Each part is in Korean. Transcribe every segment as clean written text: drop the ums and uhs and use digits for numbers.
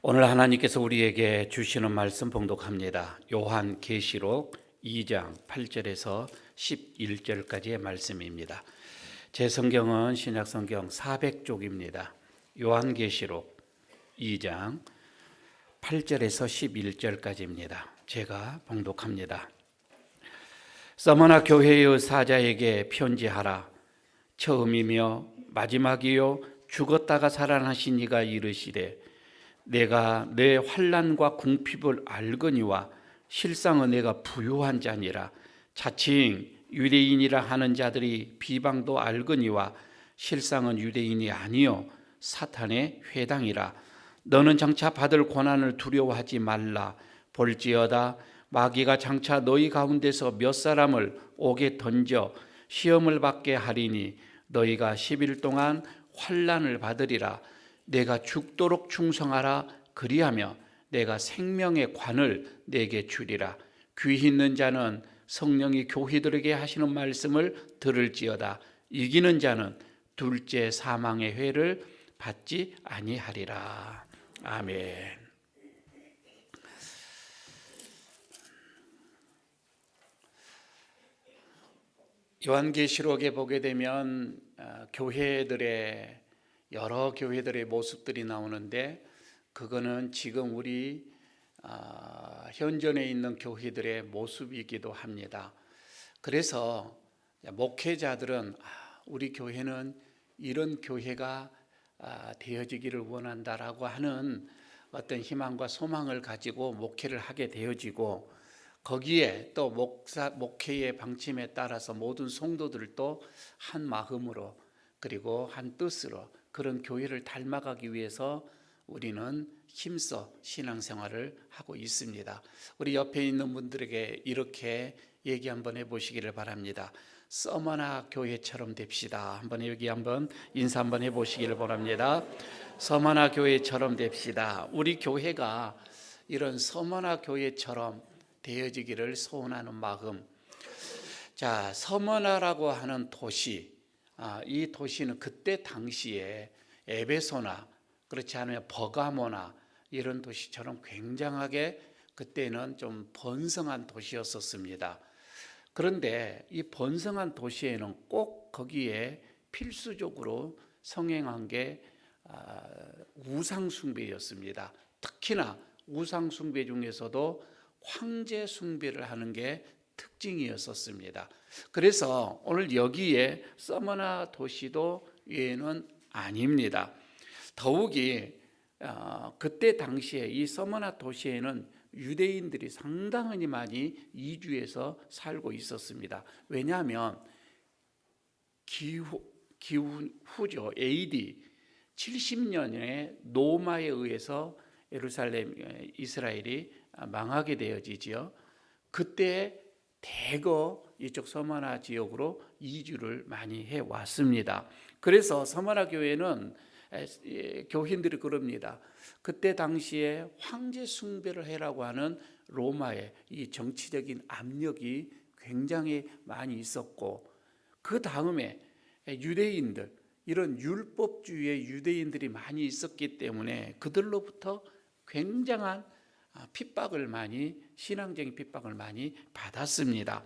오늘 하나님께서 우리에게 주시는 말씀 봉독합니다. 요한계시록 2장 8절에서 11절까지의 말씀입니다. 제 성경은 신약성경 400쪽입니다. 요한계시록 2장 8절에서 11절까지입니다. 제가 봉독합니다. 서머나 교회의 사자에게 편지하라. 처음이며 마지막이요 죽었다가 살아나신 이가 이르시되 내가 내 환난과 궁핍을 알거니와 실상은 내가 부유한 자니라. 자칭 유대인이라 하는 자들이 비방도 알거니와 실상은 유대인이 아니요 사탄의 회당이라. 너는 장차 받을 고난을 두려워하지 말라. 볼지어다 마귀가 장차 너희 가운데서 몇 사람을 옥에 던져 시험을 받게 하리니 너희가 10일 동안 환난을 받으리라. 내가 죽도록 충성하라. 그리하며 내가 생명의 관을 내게 주리라. 귀 있는 자는 성령이 교회들에게 하시는 말씀을 들을지어다. 이기는 자는 둘째 사망의 회를 받지 아니하리라. 아멘. 요한계시록에 보게 되면 여러 교회들의 모습들이 나오는데, 그거는 지금 우리 현존에 있는 교회들의 모습이기도 합니다. 그래서 목회자들은 우리 교회는 이런 교회가 되어지기를 원한다라고 하는 어떤 희망과 소망을 가지고 목회를 하게 되어지고, 거기에 또 목회의 방침에 따라서 모든 성도들도 한 마음으로 그리고 한 뜻으로 그런 교회를 닮아가기 위해서 우리는 힘써 신앙생활을 하고 있습니다. 우리 옆에 있는 분들에게 이렇게 얘기 한번 해보시기를 바랍니다. 서머나 교회처럼 됩시다. 여기 한번 인사 한번 해보시기를 바랍니다. 서머나 교회처럼 됩시다. 우리 교회가 이런 서머나 교회처럼 되어지기를 소원하는 마음. 자, 서머나라고 하는 도시, 이 도시는 그때 당시에 에베소나 그렇지 않으면 버가모나 이런 도시처럼 굉장하게 그때는 좀 번성한 도시였었습니다. 그런데 이 번성한 도시에는 꼭 거기에 필수적으로 성행한 게 우상숭배였습니다. 특히나 우상숭배 중에서도 황제 숭배를 하는 게 특징이었었습니다. 그래서 오늘 여기에 서머나 도시도 예는 아닙니다. 더욱이 그때 당시에 이 서머나 도시에는 유대인들이 상당히 많이 이주해서 살고 있었습니다. 왜냐하면 기후죠. AD 70년에 로마에 의해서 예루살렘, 이스라엘이 망하게 되어지죠. 그때 대거 이쪽 서머나 지역으로 이주를 많이 해왔습니다. 그래서 서머나 교회는 교인들이 그럽니다. 그때 당시에 황제 숭배를 해라고 하는 로마의 이 정치적인 압력이 굉장히 많이 있었고, 그 다음에 유대인들, 이런 율법주의의 유대인들이 많이 있었기 때문에 그들로부터 굉장한 신앙적인 핍박을 많이 받았습니다.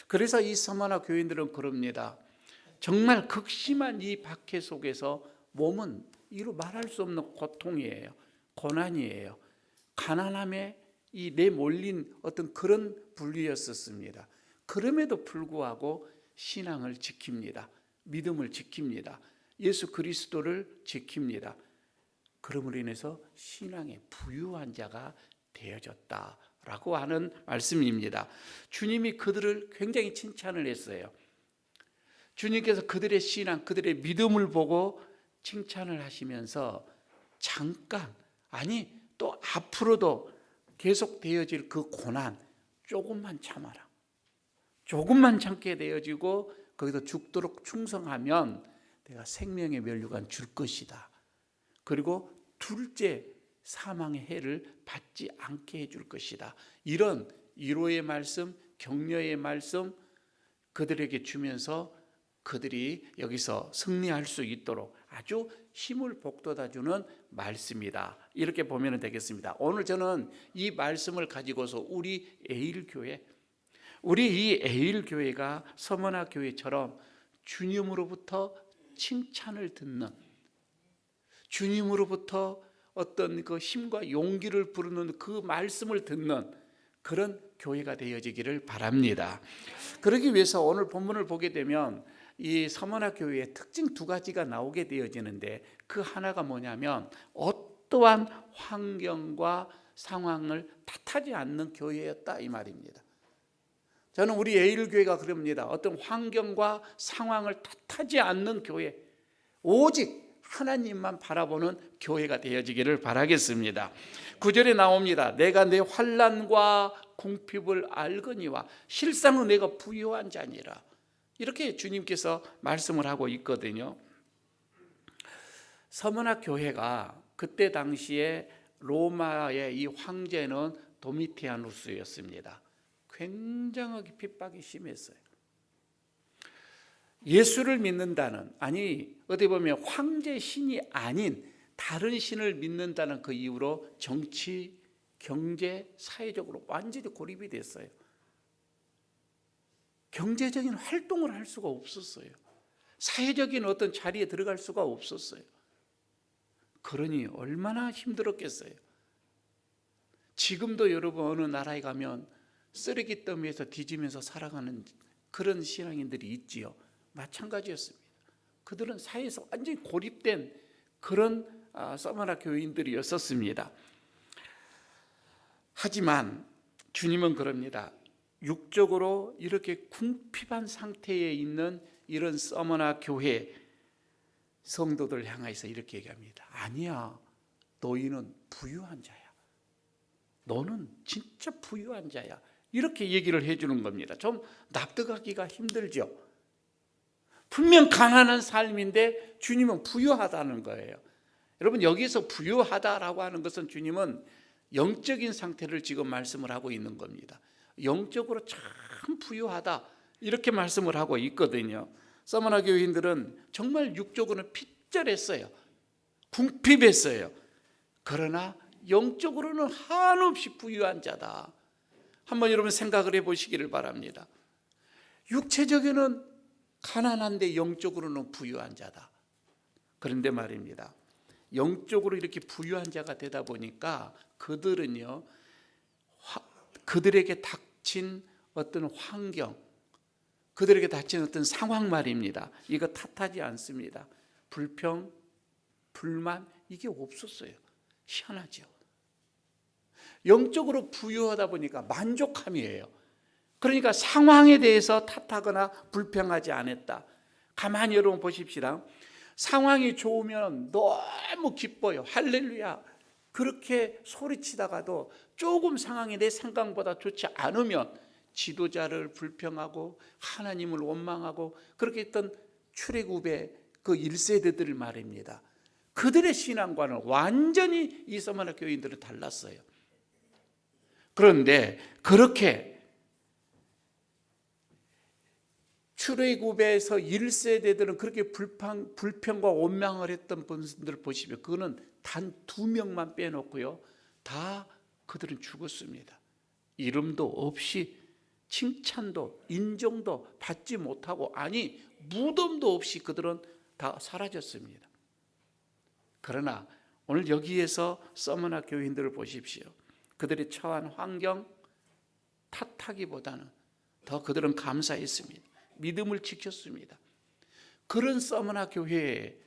그래서 이 서머나 교인들은 그럽니다. 정말 극심한 이 박해 속에서 몸은 이루 말할 수 없는 고통이에요. 고난이에요. 가난함에 이 내몰린 어떤 그런 분위기였었습니다. 그럼에도 불구하고 신앙을 지킵니다. 믿음을 지킵니다. 예수 그리스도를 지킵니다. 그러므로 인해서 신앙의 부유한 자가 되어졌다라고 하는 말씀입니다. 주님이 그들을 굉장히 칭찬을 했어요. 주님께서 그들의 신앙, 그들의 믿음을 보고 칭찬을 하시면서 잠깐, 또 앞으로도 계속 되어질 그 고난 조금만 참아라. 조금만 참게 되어지고 거기서 죽도록 충성하면 내가 생명의 면류관 줄 것이다. 그리고 둘째 사망의 해를 받지 않게 해줄 것이다. 이런 위로의 말씀, 격려의 말씀 그들에게 주면서 그들이 여기서 승리할 수 있도록 아주 힘을 북돋아주는 말씀이다. 이렇게 보면 되겠습니다. 오늘 저는 이 말씀을 가지고서 우리 에일교회, 우리 이 에일교회가 서머나 교회처럼 주님으로부터 칭찬을 듣는, 주님으로부터 어떤 그 힘과 용기를 부르는 그 말씀을 듣는 그런 교회가 되어지기를 바랍니다. 그러기 위해서 오늘 본문을 보게 되면 이 서머나 교회의 특징 두 가지가 나오게 되어지는데, 그 하나가 뭐냐면 어떠한 환경과 상황을 탓하지 않는 교회였다 이 말입니다. 저는 우리 에일교회가 그럽니다. 어떤 환경과 상황을 탓하지 않는 교회, 오직 하나님만 바라보는 교회가 되어지기를 바라겠습니다. 9절에 나옵니다. 내가 내 환난과 궁핍을 알거니와 실상은 내가 부유한 자니라. 이렇게 주님께서 말씀을 하고 있거든요. 서머나 교회가 그때 당시에 로마의 이 황제는 도미티아누스였습니다. 굉장하게 핍박이 심했어요. 예수를 믿는다는, 아니 어디 보면 황제 신이 아닌 다른 신을 믿는다는 그 이유로 정치, 경제, 사회적으로 완전히 고립이 됐어요. 경제적인 활동을 할 수가 없었어요. 사회적인 어떤 자리에 들어갈 수가 없었어요. 그러니 얼마나 힘들었겠어요. 지금도 여러분 어느 나라에 가면 쓰레기 더미에서 뒤지면서 살아가는 그런 신앙인들이 있지요. 마찬가지였습니다. 그들은 사회에서 완전히 고립된 그런 서머나 교인들이었었습니다. 하지만 주님은 그럽니다. 육적으로 이렇게 궁핍한 상태에 있는 이런 서머나 교회 성도들 향해서 이렇게 얘기합니다. 아니야, 너희는 부유한 자야. 너는 진짜 부유한 자야. 이렇게 얘기를 해주는 겁니다. 좀 납득하기가 힘들죠. 분명 가난한 삶인데 주님은 부유하다는 거예요. 여러분, 여기서 부유하다라고 하는 것은 주님은 영적인 상태를 지금 말씀을 하고 있는 겁니다. 영적으로 참 부유하다 이렇게 말씀을 하고 있거든요. 서머나 교인들은 정말 육적으로는 핏절했어요. 궁핍했어요. 그러나 영적으로는 한없이 부유한 자다. 한번 여러분 생각을 해보시기를 바랍니다. 육체적으로는 가난한데 영적으로는 부유한 자다. 그런데 말입니다, 영적으로 이렇게 부유한 자가 되다 보니까 그들은요, 그들에게 닥친 어떤 환경, 그들에게 닥친 어떤 상황 말입니다, 이거 탓하지 않습니다. 불평, 불만 이게 없었어요. 희한하죠. 영적으로 부유하다 보니까 만족함이에요. 그러니까 상황에 대해서 탓하거나 불평하지 않았다. 가만히 여러분 보십시다. 상황이 좋으면 너무 기뻐요. 할렐루야. 그렇게 소리치다가도 조금 상황이 내 생각보다 좋지 않으면 지도자를 불평하고 하나님을 원망하고 그렇게 했던 출애굽의 그 1세대들 말입니다. 그들의 신앙과는 완전히 이 서머나 교인들은 달랐어요. 그런데 그렇게 출애굽에서 1세대들은 그렇게 불평과 원망을 했던 분들 보시면 그거는 단 2명만 빼놓고요, 다 그들은 죽었습니다. 이름도 없이 칭찬도 인정도 받지 못하고, 아니 무덤도 없이 그들은 다 사라졌습니다. 그러나 오늘 여기에서 서머나 교인들을 보십시오. 그들이 처한 환경 탓하기보다는 더 그들은 감사했습니다. 믿음을 지켰습니다. 그런 서머나 교회에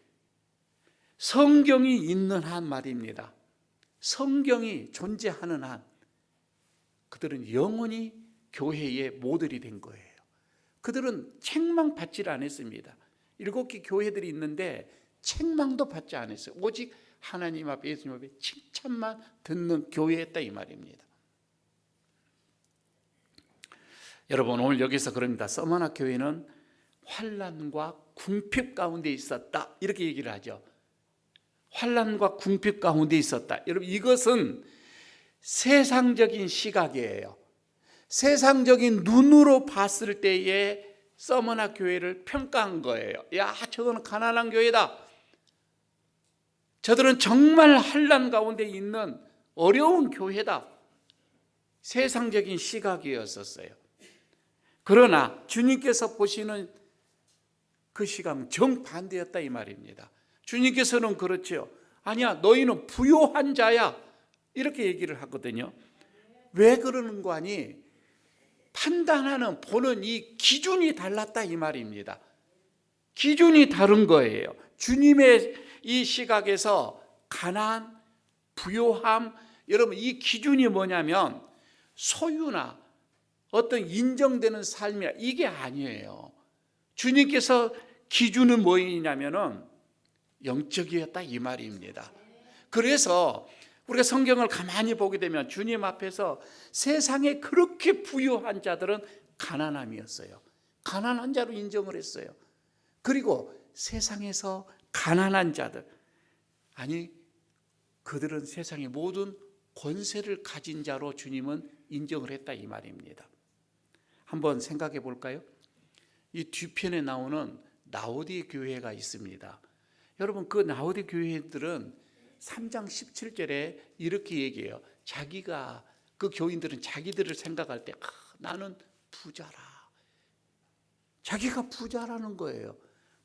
성경이 있는 한 말입니다, 성경이 존재하는 한 그들은 영원히 교회의 모델이 된 거예요. 그들은 책망 받지를 않았습니다. 7개 교회들이 있는데 책망도 받지 않았어요. 오직 하나님 앞에, 예수님 앞에 칭찬만 듣는 교회였다 이 말입니다. 여러분, 오늘 여기서 그럽니다. 서머나 교회는 환난과 궁핍 가운데 있었다 이렇게 얘기를 하죠. 환난과 궁핍 가운데 있었다. 여러분, 이것은 세상적인 시각이에요. 세상적인 눈으로 봤을 때의 서머나 교회를 평가한 거예요. 야, 저거는 가난한 교회다. 저들은 정말 환난 가운데 있는 어려운 교회다. 세상적인 시각이었었어요. 그러나 주님께서 보시는 그 시각은 정반대였다 이 말입니다. 주님께서는 그렇지요. 아니야, 너희는 부요한 자야. 이렇게 얘기를 하거든요. 왜 그러는 거 아니? 판단하는 보는 이 기준이 달랐다 이 말입니다. 기준이 다른 거예요. 주님의 이 시각에서 가난, 부요함, 여러분 이 기준이 뭐냐면 소유나 어떤 인정되는 삶이야 이게 아니에요. 주님께서 기준은 뭐냐면은 영적이었다 이 말입니다. 그래서 우리가 성경을 가만히 보게 되면 주님 앞에서 세상에 그렇게 부유한 자들은 가난함이었어요. 가난한 자로 인정을 했어요. 그리고 세상에서 가난한 자들, 아니 그들은 세상의 모든 권세를 가진 자로 주님은 인정을 했다 이 말입니다. 한번 생각해 볼까요? 이 뒤편에 나오는 라오디 교회가 있습니다. 여러분 그 라오디 교회들은 3장 17절에 이렇게 얘기해요. 자기가 그 교인들은 자기들을 생각할 때 나는 부자라. 자기가 부자라는 거예요.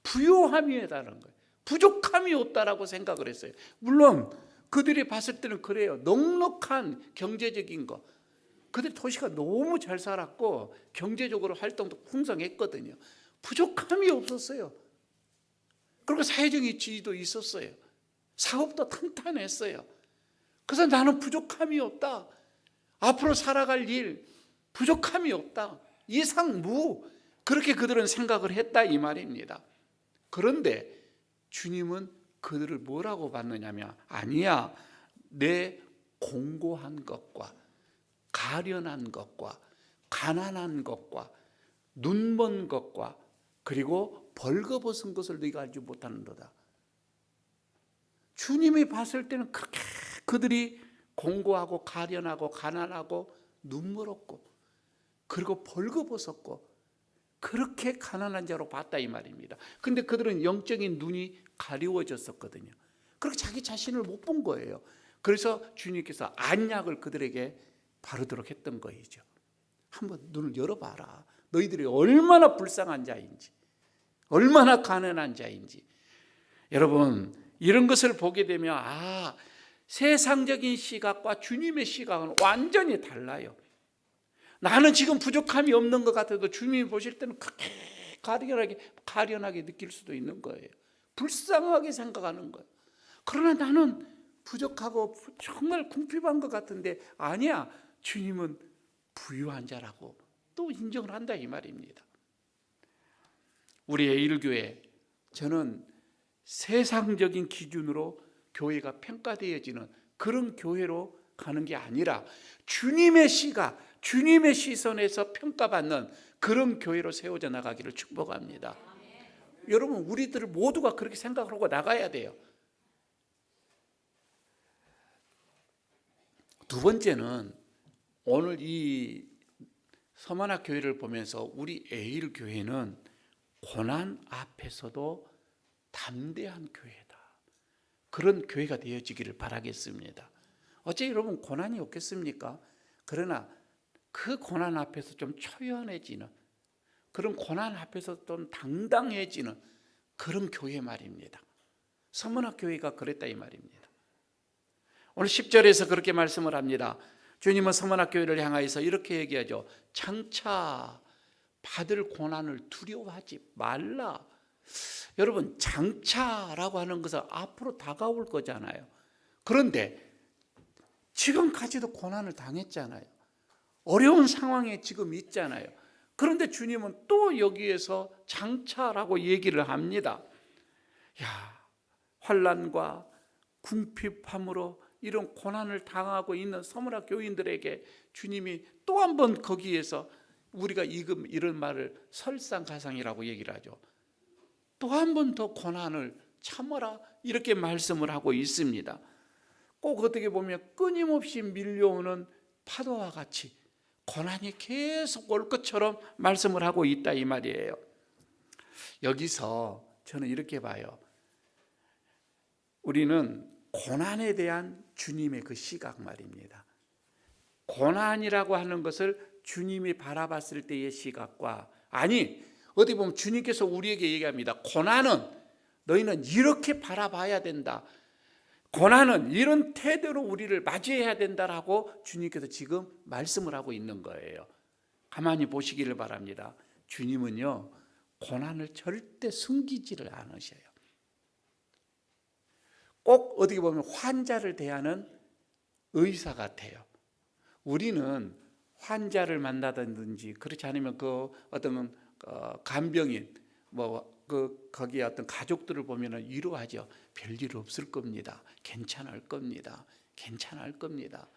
부요함이 있다는 거예요. 부족함이 없다라고 생각을 했어요. 물론 그들이 봤을 때는 그래요. 넉넉한 경제적인 거. 그들 도시가 너무 잘 살았고 경제적으로 활동도 풍성했거든요. 부족함이 없었어요. 그리고 사회적인 지위도 있었어요. 사업도 탄탄했어요. 그래서 나는 부족함이 없다. 앞으로 살아갈 일 부족함이 없다. 이상무 그렇게 그들은 생각을 했다 이 말입니다. 그런데 주님은 그들을 뭐라고 봤느냐면 아니야. 내 공고한 것과 가련한 것과 가난한 것과 눈먼 것과 그리고 벌거벗은 것을 네가 알지 못하는도다. 주님이 봤을 때는 그렇게 그들이 공고하고 가련하고 가난하고 눈물었고 그리고 벌거벗었고 그렇게 가난한 자로 봤다 이 말입니다. 근데 그들은 영적인 눈이 가려워졌었거든요. 그렇게 자기 자신을 못 본 거예요. 그래서 주님께서 안약을 그들에게 바르도록 했던 거이죠. 한번 눈을 열어봐라. 너희들이 얼마나 불쌍한 자인지, 얼마나 가난한 자인지. 여러분 이런 것을 보게 되면 세상적인 시각과 주님의 시각은 완전히 달라요. 나는 지금 부족함이 없는 것 같아도 주님이 보실 때는 그렇게 가련하게 느낄 수도 있는 거예요. 불쌍하게 생각하는 거예요. 그러나 나는 부족하고 정말 궁핍한 것 같은데 아니야. 주님은 부유한 자라고 또 인정을 한다 이 말입니다. 우리 에일교회, 저는 세상적인 기준으로 교회가 평가되어지는 그런 교회로 가는 게 아니라 주님의 시각, 주님의 시선에서 평가받는 그런 교회로 세워져 나가기를 축복합니다. 여러분 우리들 모두가 그렇게 생각을 하고 나가야 돼요. 두 번째는 오늘 이 서만학 교회를 보면서 우리 에일 교회는 고난 앞에서도 담대한 교회다. 그런 교회가 되어지기를 바라겠습니다. 어째 여러분 고난이 없겠습니까? 그러나 그 고난 앞에서 좀 초연해지는 그런 고난 앞에서 좀 당당해지는 그런 교회 말입니다. 서문학 교회가 그랬다 이 말입니다. 오늘 10절에서 그렇게 말씀을 합니다. 주님은 서문학 교회를 향하여서 이렇게 얘기하죠. 장차 받을 고난을 두려워하지 말라. 여러분 장차라고 하는 것은 앞으로 다가올 거잖아요. 그런데 지금까지도 고난을 당했잖아요. 어려운 상황에 지금 있잖아요. 그런데 주님은 또 여기에서 장차라고 얘기를 합니다. 환난과 궁핍함으로 이런 고난을 당하고 있는 서문학 교인들에게 주님이 또 한 번 거기에서 우리가 이런 말을 설상가상이라고 얘기를 하죠. 또 한 번 더 고난을 참아라 이렇게 말씀을 하고 있습니다. 꼭 어떻게 보면 끊임없이 밀려오는 파도와 같이 고난이 계속 올 것처럼 말씀을 하고 있다 이 말이에요. 여기서 저는 이렇게 봐요. 우리는 고난에 대한 주님의 그 시각 말입니다. 고난이라고 하는 것을 주님이 바라봤을 때의 시각과, 아니 어디 보면 주님께서 우리에게 얘기합니다. 고난은 너희는 이렇게 바라봐야 된다. 고난은 이런 태도로 우리를 맞이해야 된다라고 주님께서 지금 말씀을 하고 있는 거예요. 가만히 보시기를 바랍니다. 주님은요, 고난을 절대 숨기지를 않으셔요. 꼭 어떻게 보면 환자를 대하는 의사 같아요. 우리는 환자를 만나든지 그렇지 않으면 그 어떤 간병인 거기에 어떤 가족들을 보면은 위로하죠. 별일 없을 겁니다. 괜찮을 겁니다. 괜찮을 겁니다.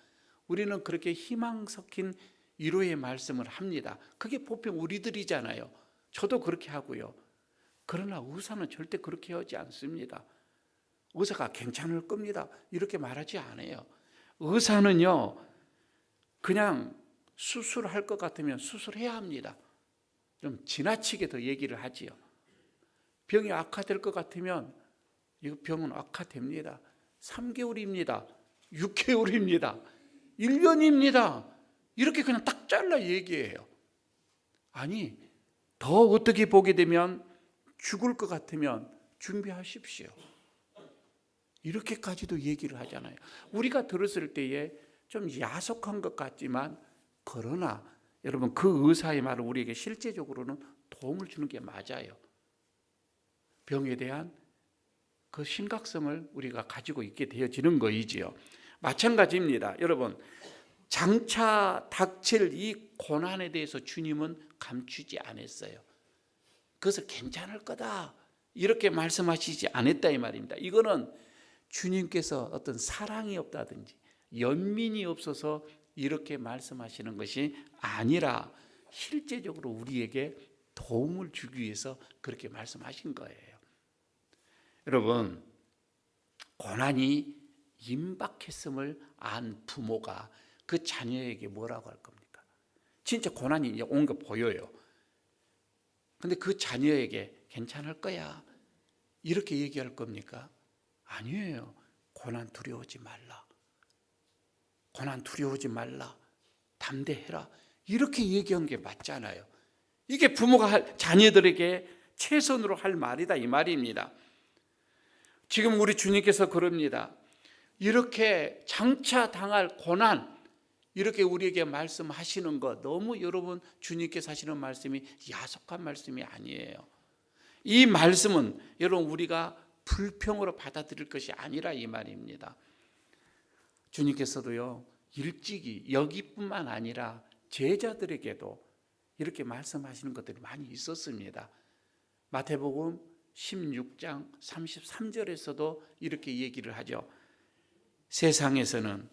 우리는 그렇게 희망 섞인 위로의 말씀을 합니다. 그게 보통 우리들이잖아요. 저도 그렇게 하고요. 그러나 의사는 절대 그렇게 하지 않습니다. 의사가 괜찮을 겁니다 이렇게 말하지 않아요. 의사는요, 그냥 수술할 것 같으면 수술해야 합니다. 좀 지나치게 더 얘기를 하지요. 병이 악화될 것 같으면 이 병은 악화됩니다. 3개월입니다. 6개월입니다. 1년입니다. 이렇게 그냥 딱 잘라 얘기해요. 아니, 더 어떻게 보게 되면 죽을 것 같으면 준비하십시오. 이렇게까지도 얘기를 하잖아요. 우리가 들었을 때에 좀 야속한 것 같지만, 그러나 여러분 그 의사의 말은 우리에게 실제적으로는 도움을 주는 게 맞아요. 병에 대한 그 심각성을 우리가 가지고 있게 되어지는 것이지요. 마찬가지입니다. 여러분, 장차 닥칠 이 고난에 대해서 주님은 감추지 않았어요. 그것을 괜찮을 거다 이렇게 말씀하시지 않았다 이 말입니다. 이거는 주님께서 어떤 사랑이 없다든지 연민이 없어서 이렇게 말씀하시는 것이 아니라 실제적으로 우리에게 도움을 주기 위해서 그렇게 말씀하신 거예요. 여러분, 고난이 임박했음을 안 부모가 그 자녀에게 뭐라고 할 겁니까? 진짜 고난이 이제 온 거 보여요. 근데 그 자녀에게 괜찮을 거야 이렇게 얘기할 겁니까? 아니에요. 고난 두려워하지 말라. 고난 두려워하지 말라. 담대해라. 이렇게 얘기한 게 맞잖아요. 이게 부모가 자녀들에게 최선으로 할 말이다 이 말입니다. 지금 우리 주님께서 그럽니다. 이렇게 장차 당할 고난, 이렇게 우리에게 말씀하시는 것, 너무 여러분 주님께서 하시는 말씀이 야속한 말씀이 아니에요. 이 말씀은 여러분 우리가 불평으로 받아들일 것이 아니라 이 말입니다. 주님께서도요, 일찍이 여기뿐만 아니라 제자들에게도 이렇게 말씀하시는 것들이 많이 있었습니다. 마태복음 16장 33절에서도 이렇게 얘기를 하죠. 세상에서는,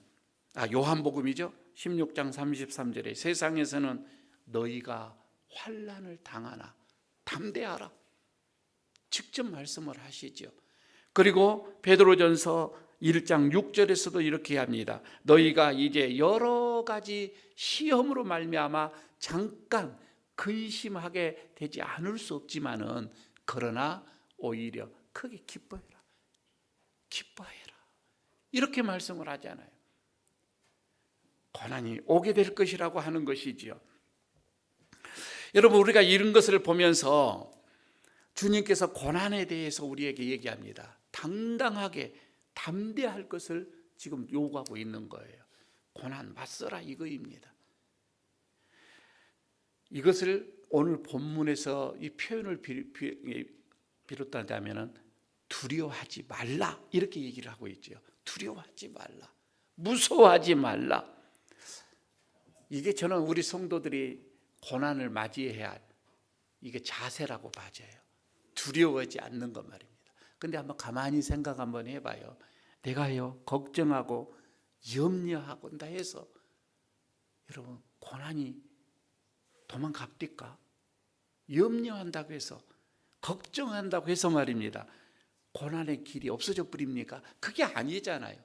요한복음이죠. 16장 33절에 세상에서는 너희가 환난을 당하나 담대하라. 직접 말씀을 하시죠. 그리고 베드로전서 1장 6절에서도 이렇게 합니다. 너희가 이제 여러 가지 시험으로 말미암아 잠깐 근심하게 되지 않을 수 없지만은 그러나 오히려 크게 기뻐해라. 기뻐해라. 이렇게 말씀을 하잖아요. 고난이 오게 될 것이라고 하는 것이지요. 여러분, 우리가 이런 것을 보면서 주님께서 고난에 대해서 우리에게 얘기합니다. 당당하게 담대할 것을 지금 요구하고 있는 거예요. 고난 맞서라 이거입니다. 이것을 오늘 본문에서 이 표현을 비롯한다면 두려워하지 말라 이렇게 얘기를 하고 있죠. 두려워하지 말라, 무서워하지 말라. 이게 저는 우리 성도들이 고난을 맞이해야 할 이게 자세라고 봐져요. 두려워하지 않는 것 말입니다. 근데 한번 가만히 생각 한번 해봐요. 내가요 걱정하고 염려하고 한다 해서 여러분 고난이 도망갑니까? 염려한다고 해서 걱정한다고 해서 말입니다. 고난의 길이 없어져 버립니까? 그게 아니잖아요.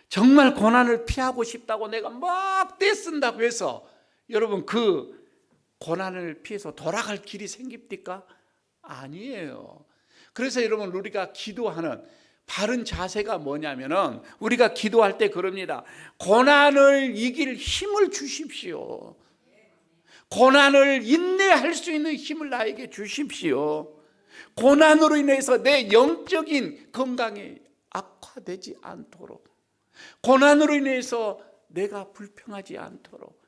정말 고난을 피하고 싶다고 내가 막 떼쓴다고 해서 여러분 그 고난을 피해서 돌아갈 길이 생깁니까? 아니에요. 그래서 여러분 우리가 기도하는 바른 자세가 뭐냐면은 우리가 기도할 때 그럽니다. 고난을 이길 힘을 주십시오. 고난을 인내할 수 있는 힘을 나에게 주십시오. 고난으로 인해서 내 영적인 건강이 악화되지 않도록, 고난으로 인해서 내가 불평하지 않도록,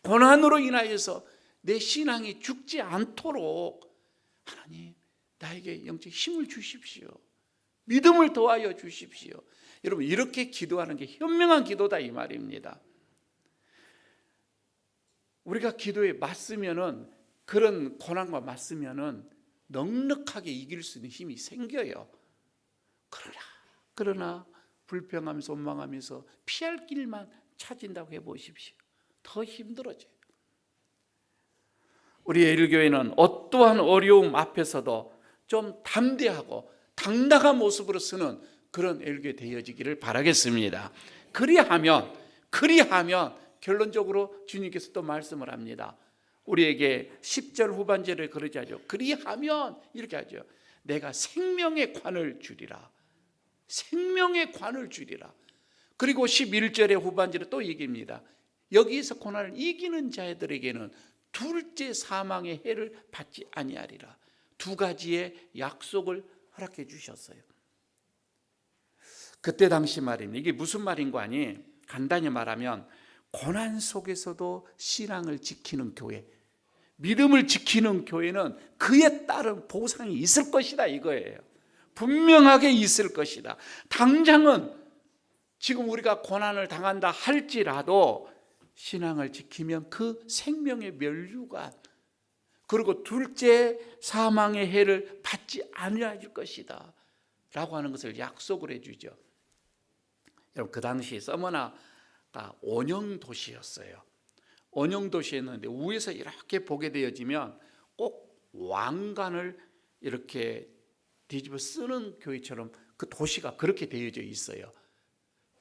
고난으로 인하여서 내 신앙이 죽지 않도록 하나님 나에게 영적 힘을 주십시오. 믿음을 더하여 주십시오. 여러분 이렇게 기도하는 게 현명한 기도다 이 말입니다. 우리가 기도에 맞으면은, 그런 고난과 맞으면은 넉넉하게 이길 수 있는 힘이 생겨요. 그러나 불평하면서 원망하면서 피할 길만 찾은다고 해보십시오. 더 힘들어져요. 우리 예일교회는 어떠한 어려움 앞에서도 좀 담대하고 당당한 모습으로 서는 그런 예일교회 되어지기를 바라겠습니다. 그리하면 결론적으로 주님께서 또 말씀을 합니다. 우리에게 10절 후반절에 그러지 하죠. 그리하면 이렇게 하죠. 내가 생명의 관을 주리라. 생명의 관을 주리라. 그리고 11절의 후반절에 또 얘기합니다. 여기에서 고난을 이기는 자들에게는 둘째 사망의 해를 받지 아니하리라. 두 가지의 약속을 허락해 주셨어요. 그때 당시 말입니다. 이게 무슨 말인 거 아니? 간단히 말하면 고난 속에서도 신앙을 지키는 교회, 믿음을 지키는 교회는 그에 따른 보상이 있을 것이다 이거예요. 분명하게 있을 것이다. 당장은 지금 우리가 고난을 당한다 할지라도 신앙을 지키면 그 생명의 면류관, 그리고 둘째 사망의 해를 받지 않을 것이다 라고 하는 것을 약속을 해주죠. 여러분 그 당시 서머나가 원형도시였어요. 원형도시였는데 위에서 이렇게 보게 되어지면 꼭 왕관을 이렇게 뒤집어 쓰는 교회처럼 그 도시가 그렇게 되어져 있어요.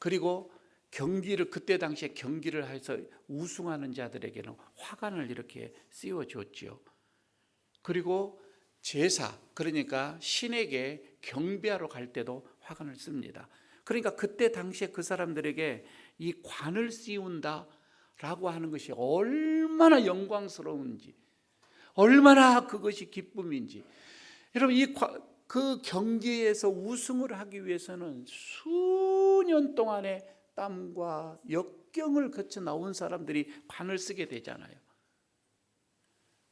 그리고 경기를, 그때 당시에 경기를 해서 우승하는 자들에게는 화관을 이렇게 씌워줬죠. 그리고 제사, 그러니까 신에게 경배하러 갈 때도 화관을 씁니다. 그러니까 그때 당시에 그 사람들에게 이 관을 씌운다라고 하는 것이 얼마나 영광스러운지, 얼마나 그것이 기쁨인지. 여러분 그 경기에서 우승을 하기 위해서는 수년 동안의 땀과 역경을 거쳐 나온 사람들이 관을 쓰게 되잖아요.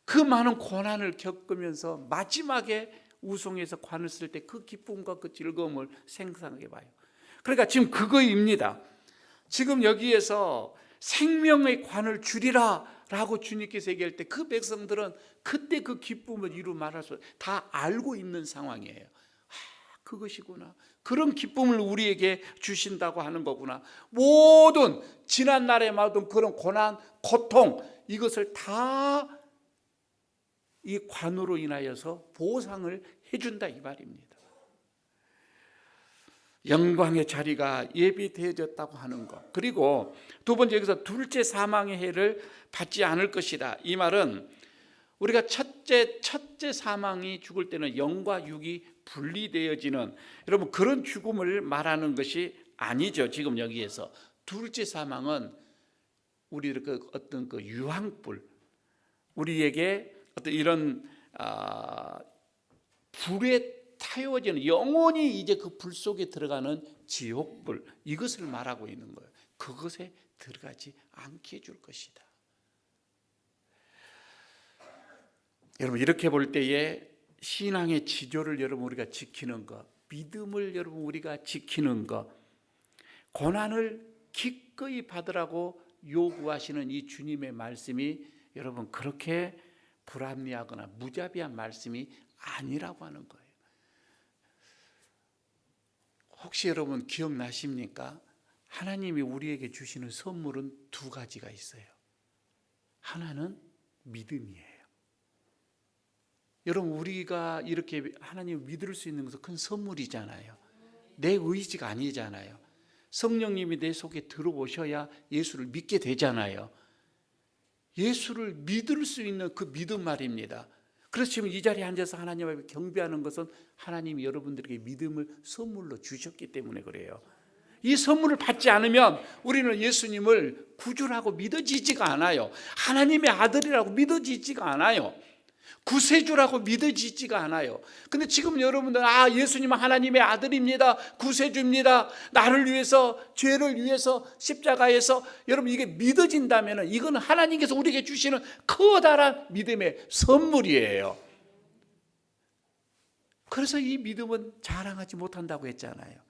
그 많은 고난을 겪으면서 마지막에 우승해서 관을 쓸 때 그 기쁨과 그 즐거움을 생각해 봐요. 그러니까 지금 그거입니다. 지금 여기에서 생명의 관을 주리라 라고 주님께서 얘기할 때 그 백성들은 그때 그 기쁨을 이루 말할 수 다 알고 있는 상황이에요. 그것이구나. 그런 기쁨을 우리에게 주신다고 하는 거구나. 모든 지난날의 모든 그런 고난, 고통, 이것을 다 이 관으로 인하여서 보상을 해준다 이 말입니다. 영광의 자리가 예비되어졌다고 하는 것. 그리고 두 번째, 여기서 둘째 사망의 해를 받지 않을 것이다. 이 말은 우리가 첫째 사망이 죽을 때는 영과 육이 분리되어지는, 여러분 그런 죽음을 말하는 것이 아니죠. 지금 여기에서 둘째 사망은 우리 그 어떤 그 유황불, 우리에게 어떤 이런 불에 태워지는, 영원히 이제 그 불 속에 들어가는 지옥불, 이것을 말하고 있는 거예요. 그것에 들어가지 않게 해줄 것이다. 여러분 이렇게 볼 때에 신앙의 지조를 여러분 우리가 지키는 것, 믿음을 여러분 우리가 지키는 것, 고난을 기꺼이 받으라고 요구하시는 이 주님의 말씀이 여러분 그렇게 불합리하거나 무자비한 말씀이 아니라고 하는 거예요. 혹시 여러분 기억나십니까? 하나님이 우리에게 주시는 선물은 두 가지가 있어요. 하나는 믿음이에요. 여러분 우리가 이렇게 하나님을 믿을 수 있는 것은 큰 선물이잖아요. 내 의지가 아니잖아요. 성령님이 내 속에 들어오셔야 예수를 믿게 되잖아요. 예수를 믿을 수 있는 그 믿음 말입니다. 그래서 지금 이 자리에 앉아서 하나님 앞에 경배하는 것은 하나님이 여러분들에게 믿음을 선물로 주셨기 때문에 그래요. 이 선물을 받지 않으면 우리는 예수님을 구주라고 믿어지지가 않아요. 하나님의 아들이라고 믿어지지가 않아요. 구세주라고 믿어지지가 않아요. 근데 지금 여러분들 예수님은 하나님의 아들입니다. 구세주입니다. 나를 위해서, 죄를 위해서 십자가에서, 여러분 이게 믿어진다면 이거는 하나님께서 우리에게 주시는 커다란 믿음의 선물이에요. 그래서 이 믿음은 자랑하지 못한다고 했잖아요.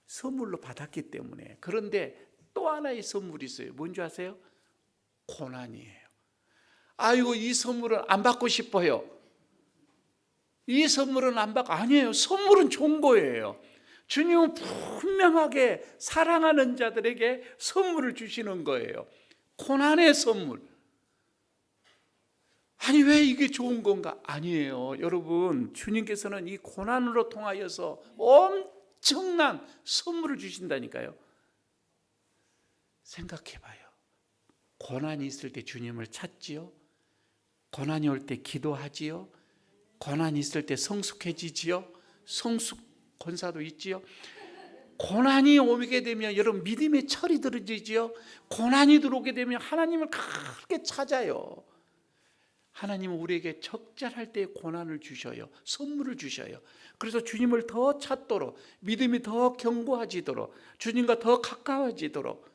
선물로 받았기 때문에. 그런데 또 하나의 선물이 있어요. 뭔지 아세요? 고난이에요. 아이고, 이 선물은 안 받고 싶어요. 이 선물은 안 받고, 아니에요. 선물은 좋은 거예요. 주님은 분명하게 사랑하는 자들에게 선물을 주시는 거예요. 고난의 선물. 아니, 왜 이게 좋은 건가? 아니에요. 여러분, 주님께서는 이 고난으로 통하여서 엄청난 선물을 주신다니까요. 생각해봐요. 고난이 있을 때 주님을 찾지요. 고난이 올 때 기도하지요. 고난이 있을 때 성숙해지지요. 성숙 권사도 있지요. 고난이 오게 되면 여러분 믿음의 철이 들어지지요. 고난이 들어오게 되면 하나님을 그렇게 찾아요. 하나님은 우리에게 적절할 때 고난을 주셔요. 선물을 주셔요. 그래서 주님을 더 찾도록, 믿음이 더 견고해지도록, 주님과 더 가까워지도록.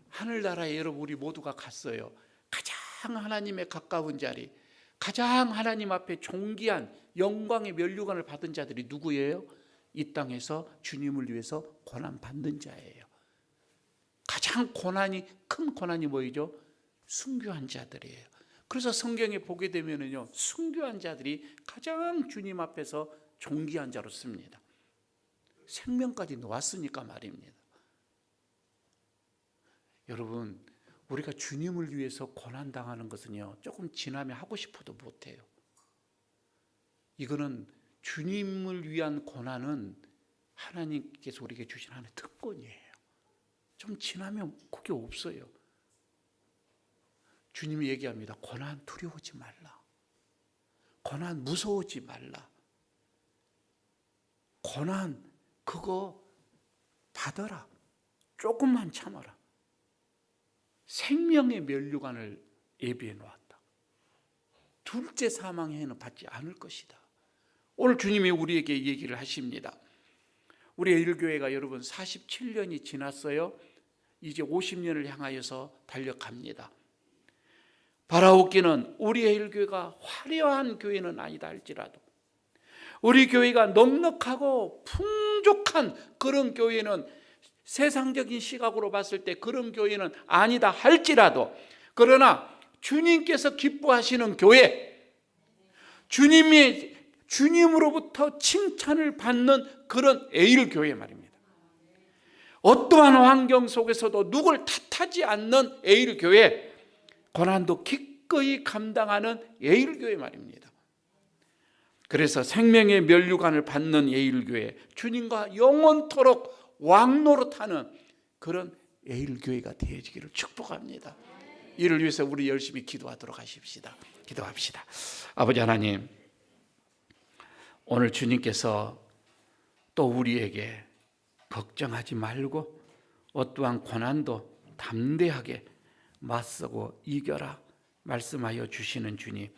하늘나라에 여러분 우리 모두가 갔어요. 가장 하나님의 가까운 자리, 가장 하나님 앞에 존귀한 영광의 면류관을 받은 자들이 누구예요? 이 땅에서 주님을 위해서 고난 받는 자예요. 가장 큰 고난이 뭐이죠? 순교한 자들이에요. 그래서 성경에 보게 되면은요, 순교한 자들이 가장 주님 앞에서 존귀한 자로 씁니다. 생명까지 놓았으니까 말입니다. 여러분, 우리가 주님을 위해서 고난당하는 것은요, 조금 지나면 하고 싶어도 못해요. 이거는 주님을 위한 고난은 하나님께서 우리에게 주신 하나의 특권이에요. 좀 지나면 그게 없어요. 주님이 얘기합니다. 고난 두려워하지 말라. 고난 무서워하지 말라. 고난 그거 받아라. 조금만 참아라. 생명의 면류관을 예비해 놓았다. 둘째 사망에는 받지 않을 것이다. 오늘 주님이 우리에게 얘기를 하십니다. 우리 에일교회가 여러분 47년이 지났어요. 이제 50년을 향하여서 달려갑니다. 바라옵기는 우리 에일교회가 화려한 교회는 아니다 할지라도, 우리 교회가 넉넉하고 풍족한 그런 교회는, 세상적인 시각으로 봤을 때 그런 교회는 아니다 할지라도, 그러나 주님께서 기뻐하시는 교회, 주님으로부터 칭찬을 받는 그런 에일교회 말입니다. 어떠한 환경 속에서도 누굴 탓하지 않는 에일교회, 고난도 기꺼이 감당하는 에일교회 말입니다. 그래서 생명의 면류관을 받는 에일교회, 주님과 영원토록 왕노릇하는 그런 에일교회가 되어지기를 축복합니다. 이를 위해서 우리 열심히 기도하도록 하십시다. 기도합시다. 아버지 하나님, 오늘 주님께서 또 우리에게 걱정하지 말고 어떠한 고난도 담대하게 맞서고 이겨라 말씀하여 주시는 주님,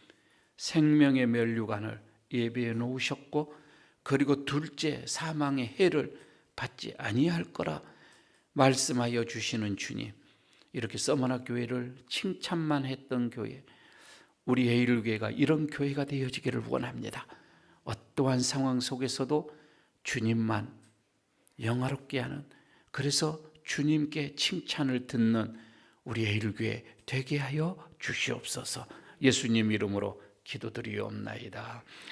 생명의 면류관을 예비해 놓으셨고, 그리고 둘째 사망의 해를 받지 아니할 거라 말씀하여 주시는 주님, 이렇게 서머나 교회를 칭찬만 했던 교회, 우리 에일교회가 이런 교회가 되어지기를 원합니다. 어떠한 상황 속에서도 주님만 영화롭게 하는, 그래서 주님께 칭찬을 듣는 우리 에일교회 되게 하여 주시옵소서. 예수님 이름으로 기도드리옵나이다.